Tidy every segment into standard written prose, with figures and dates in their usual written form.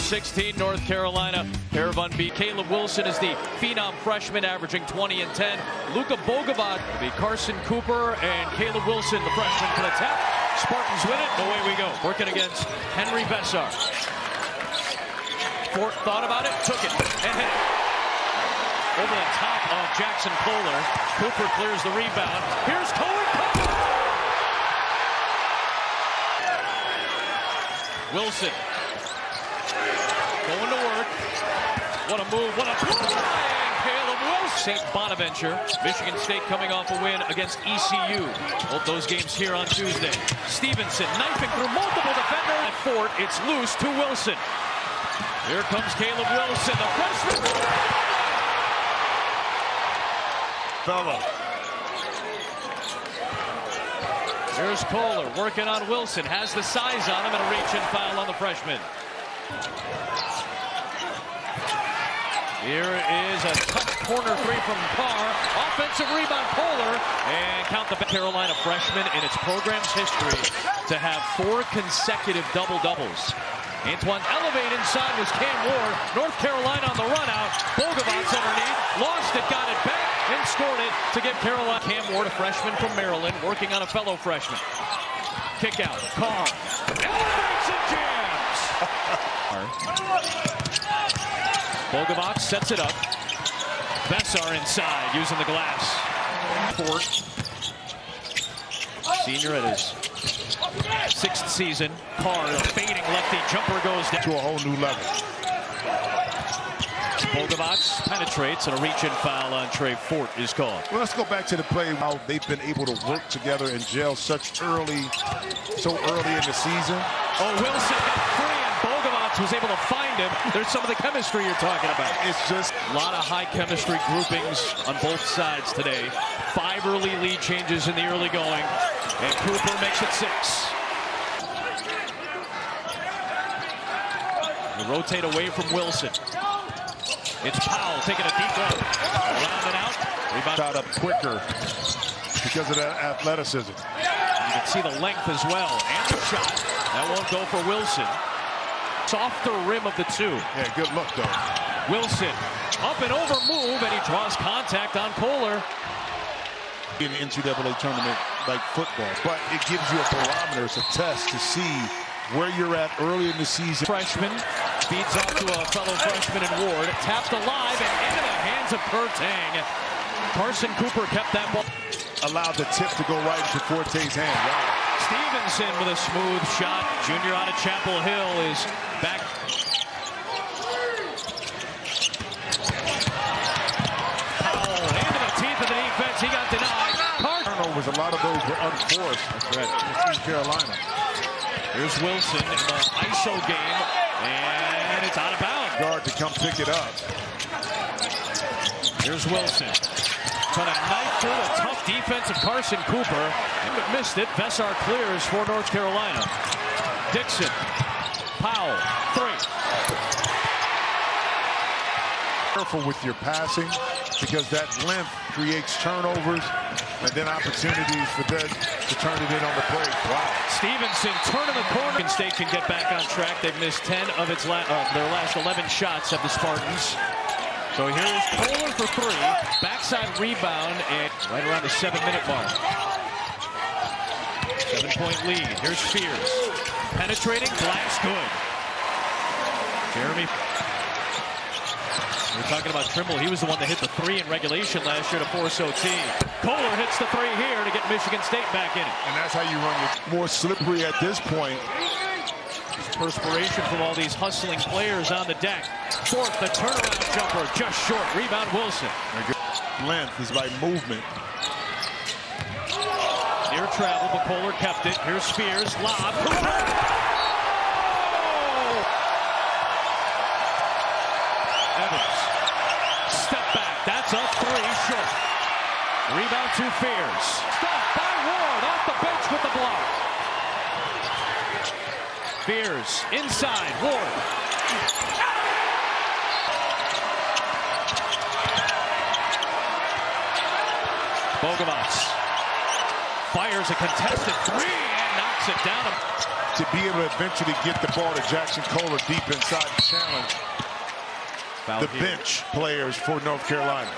16, North Carolina. Pair of unbeat. Caleb Wilson is the phenom freshman, averaging 20 and 10. Luka Bogovac will be Carson Cooper and Caleb Wilson, the freshman, for the tap. Spartans win it. Away we go. Working against Henry Bessar. Fort thought about it, took it, and hit it. Over the top of Jackson Kohler. Cooper clears the rebound. Here's Cohen. Wilson going to work. What a move, what a play! Caleb Wilson. St. Bonaventure, Michigan State coming off a win against ECU. Both those games here on Tuesday. Stevenson knifing through multiple defenders. At Fort, it's loose to Wilson. Here comes Caleb Wilson, the freshman. Fellow. Here's Kohler working on Wilson. Has the size on him and a reach-in foul on the freshman. Here is a tough corner three from Carr. Offensive rebound, Kohler. And count the Carolina freshman in its program's history to have 4 consecutive double-doubles. Antoine elevate inside was Cam Ward. North Carolina on the run out. Bogavac's underneath. Lost it, got it back, and scored it to give Carolina. Cam Ward, a freshman from Maryland, working on a fellow freshman. Kick out. Carr. Elevates and jams. Bogavac sets it up. Bessar inside, using the glass. Fort. Senior at his 6th season. Carr, a fading lefty jumper, goes down to a whole new level. Bogavac penetrates, and a reach-in foul on Trey Fort is called. Well, let's go back to the play, how they've been able to work together and gel so early in the season. Oh, Wilson got free, and Bogavac was able to find him. There's some of the chemistry you're talking about. It's just a lot of high chemistry groupings on both sides today. 5 early lead changes in the early going, and Cooper makes it 6. They rotate away from Wilson. It's Powell taking a deep one. Around and out. Rebound. Shot up quicker because of that athleticism. You can see the length as well. And the shot. That won't go for Wilson. Softer rim of the 2. Yeah, good look, though. Wilson up and over move, and he draws contact on Kohler. In the NCAA tournament like football, but it gives you a barometer, it's a test to see where you're at early in the season. Freshman feeds off to a fellow freshman in Ward. Tapped alive and into the hands of Kurtang. Carson Cooper kept that ball. Allowed the tip to go right into Forte's hand. Wow. Stevenson with a smooth shot. Junior out of Chapel Hill is back. Powell into the teeth of the defense. He got denied. Turnovers, a lot of those were unforced. That's right. East Carolina. Here's Wilson in the ISO game, and it's out of bounds. Guard to come pick it up. Here's Wilson. Trying to knife through a tough defense of Carson Cooper. But missed it. Bessar clears for North Carolina. Dixon. Powell. 3. Careful with your passing because that length creates turnovers and then opportunities for them to turn it in on the play. Wow. Stevenson turning the corner. Michigan State can get back on track. They've missed 10 of their last 11 shots of the Spartans. So here's Kohler for 3. Backside rebound and right around the 7-minute mark. 7-point lead. Here's Spears. Penetrating. Black's good. Jeremy. We're talking about Trimble. He was the one that hit the 3 in regulation last year to force OT. Kohler hits the 3 here to get Michigan State back in it. And that's how you run it. More slippery at this point. Perspiration from all these hustling players on the deck. Fort, the turnaround jumper, just short. Rebound Wilson. Length is by movement. Near travel, but Kohler kept it. Here's Spears. Lob. Evans. Step back. That's a 3 short. Rebound to Fears. Stopped by Ward off the bench with the block. Fears inside. Ward. Bogavac fires a contested 3 and knocks it down. to be able to eventually get the ball to Jackson Kohler deep inside the challenge the bench players for North Carolina.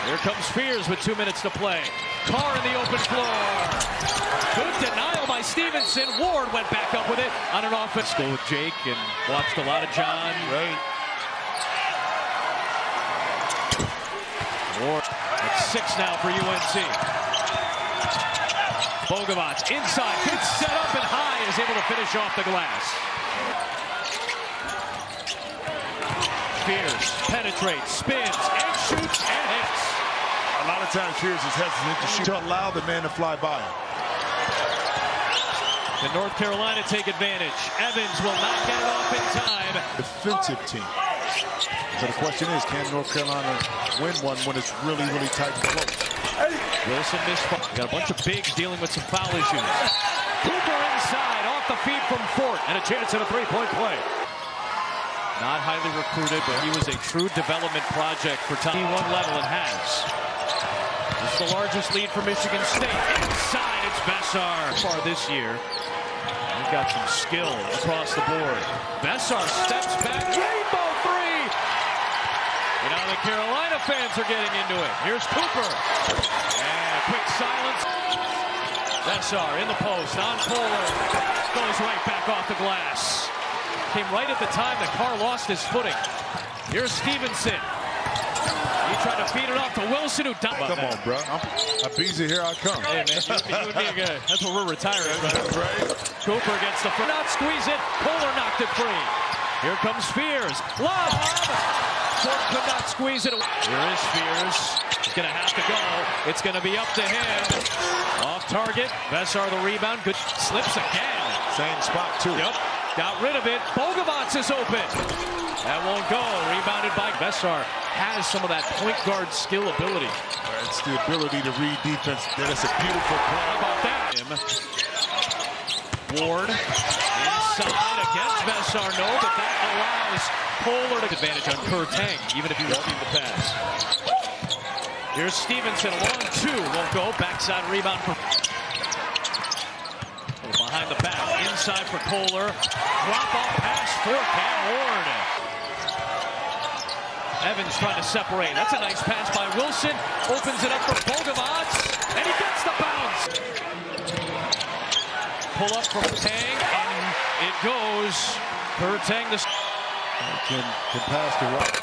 Here comes Spears with 2 minutes to play. Carr in the open floor. Good denial by Stevenson. Ward went back up with it on an offense. Go with Jake and watched a lot of John. Right. Ward at 6 now for UNC. Bogovac inside. Good set up and high. Is able to finish off the glass. Spears penetrates, spins, and shoots and hits. A lot of times Spears is hesitant to shoot to allow the man to fly by him. Can North Carolina take advantage? Evans will not get it off in time. Defensive team. So the question is, can North Carolina win one when it's really, really tight and close? Wilson missed. Got a bunch of bigs dealing with some foul issues. Cooper inside, off the feet from Fort, and a chance at a three-point play. Not highly recruited, but he was a true development project for Tom. One level and has. This is the largest lead for Michigan State. Inside, it's Bessar. Far this year, he's got some skill across the board. Bessar steps back, rainbow three. You know, the Carolina fans are getting into it. Here's Cooper. And a quick silence. Bessar in the post, on Kohler. Goes right back off the glass. Came right at the time that Carr lost his footing. Here's Stevenson. He tried to feed it off to Wilson, who dumped. Come on, bro. I'm busy. Here I come. Hey, man, you and me are good. That's what we're retiring, right? Cooper gets the front. Not squeeze it. Kohler knocked it free. Here comes Spears. Lob. Fort could not squeeze it. Here is Spears. He's going to have to go. It's going to be up to him. Off target. Bessar the rebound. Good. Slips again. Same spot, too. Yep. Got rid of it. Bogovac is open. That won't go. Rebounded by Bessar. Has some of that point guard skill ability. It's the ability to read defense. That is a beautiful play. How about that? Ward inside against Bessar. No, but that allows Kohler to advantage on Kurtang, even if he won't need the pass. Here's Stevenson. Long two. Won't go. Backside rebound for behind the back. Inside for Kohler. Drop off pass for Cam Ward. Evans trying to separate. That's a nice pass by Wilson. Opens it up for Bogovac. And he gets the bounce. Pull up from Tang. And it goes. Kurtang can pass the rock.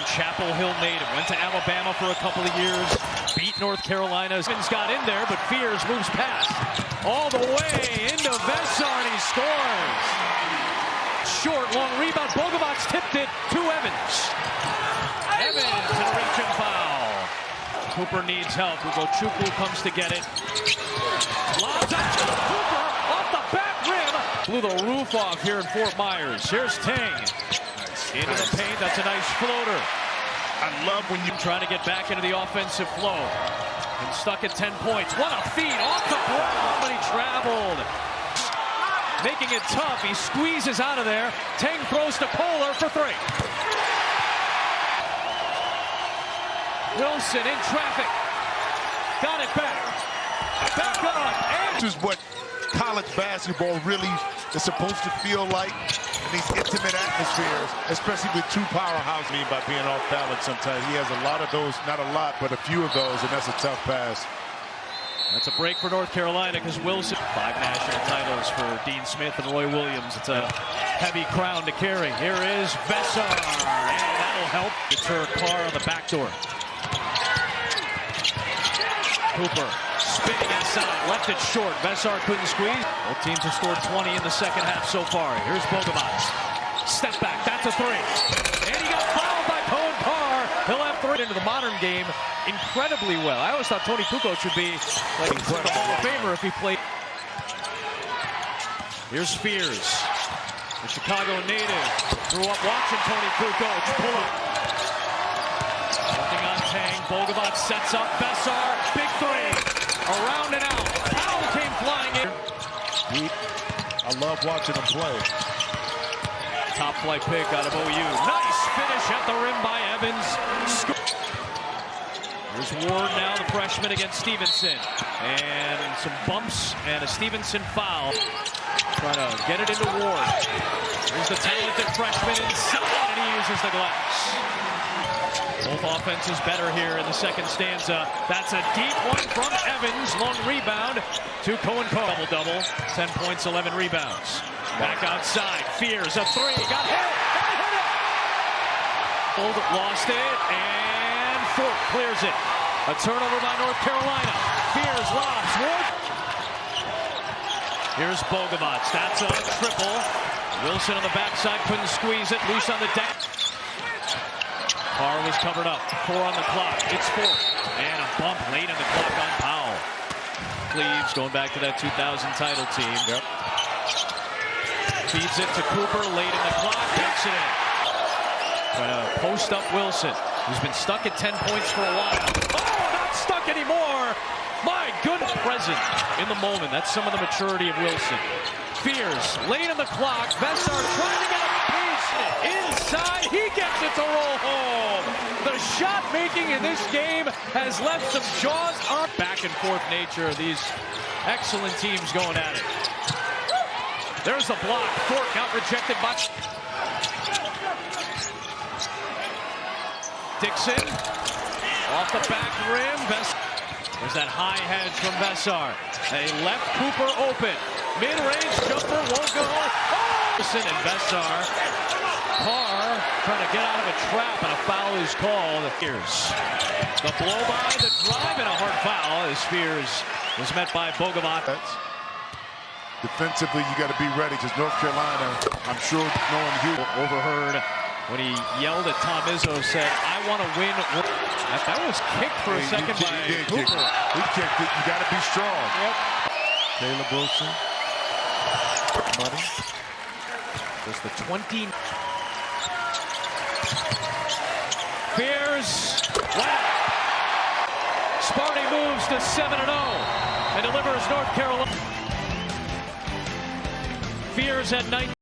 Chapel Hill native. Went to Alabama for a couple of years. Beat North Carolina. Evans got in there, but Fears moves past. All the way into Bessar, and he scores. Short, long rebound. Bogovac tipped it to Evans. Evans to the reach and foul. Cooper needs help. Ugochukwu comes to get it. Lobs out to Cooper off the back rim. Blew the roof off here in Fort Myers. Here's Tang. Into the paint. That's a nice floater. I love when you're trying to get back into the offensive flow. And stuck at 10 points. What a feed off the ground, but he traveled. Making it tough. He squeezes out of there. Tang throws to Kohler for three. Wilson in traffic. Got it back. Back up. And this is what college basketball really is supposed to feel like in these intimate atmospheres, especially with two powerhouses. By being off balance sometimes. He has a lot of those, not a lot, but a few of those, and that's a tough pass. That's a break for North Carolina because Wilson. 5 national titles for Dean Smith and Roy Williams. It's a heavy crown to carry. Here is Bessar, and that'll help deter Carr on the back door. Cooper spinning inside, left it short. Bessar couldn't squeeze. Both teams have scored 20 in the second half so far. Here's Bogovac. Step back, that's a three. And he got fouled by Cohen Carr. He'll have three into the modern game incredibly well. I always thought Tony Kukoc should be like the Hall of Famer if he played. Here's Spears, the Chicago native. Grew up watching Tony Kukoc pull up. Looking on Tang. Bogovac sets up Bessar. Big three. Around and out. Foul came flying in. I love watching him play. Top flight pick out of OU. Nice finish at the rim by Evans. There's Ward now, the freshman, against Stevenson. And some bumps and a Stevenson foul. Trying to get it into Ward. Here's the talented freshman inside, and he uses the glass. Both offenses better here in the second stanza. That's a deep one from Evans. Long rebound to Cohen. Double-double. 10 points, 11 rebounds. Back outside. Fears a three. Got hit. Lost it. And Fort clears it. A turnover by North Carolina. Fears lobs. Ward. Here's Bogomats. That's a triple. Wilson on the backside. Couldn't squeeze it. Loose on the deck. Carr was covered up. 4 on the clock. It's Fort. And a bump late in the clock on Powell. Cleaves going back to that 2000 title team. Yep. Feeds it to Cooper late in the clock. Takes it in. Trying to post up Wilson, who's been stuck at 10 points for a while. Oh, not stuck anymore. My goodness, present in the moment. That's some of the maturity of Wilson. Fears late in the clock. Bessar trying to get a piece inside. He gets it to roll home. The shot making in this game has left some jaws on. Back and forth nature of these excellent teams going at it. There's the block. Fort got rejected by Dixon. Off the back rim. There's that high hedge from Bessar. They left Cooper open. Mid-range jumper won't go. Oh! And Bessar. Carr trying to get out of a trap, and a foul is called. Fears. The blow by, the drive, and a hard foul as Fears was met by Bogomats. Defensively, you got to be ready because North Carolina, I'm sure, knowing you, overheard when he yelled at Tom Izzo, said, "I want to win." That was kicked for a second by Cooper. He kicked it. You got to be strong. Yep. Caleb Wilson. Money. Was the 20. Fears. Wow. Sparty moves to 7-0 and delivers North Carolina. Fears at 19.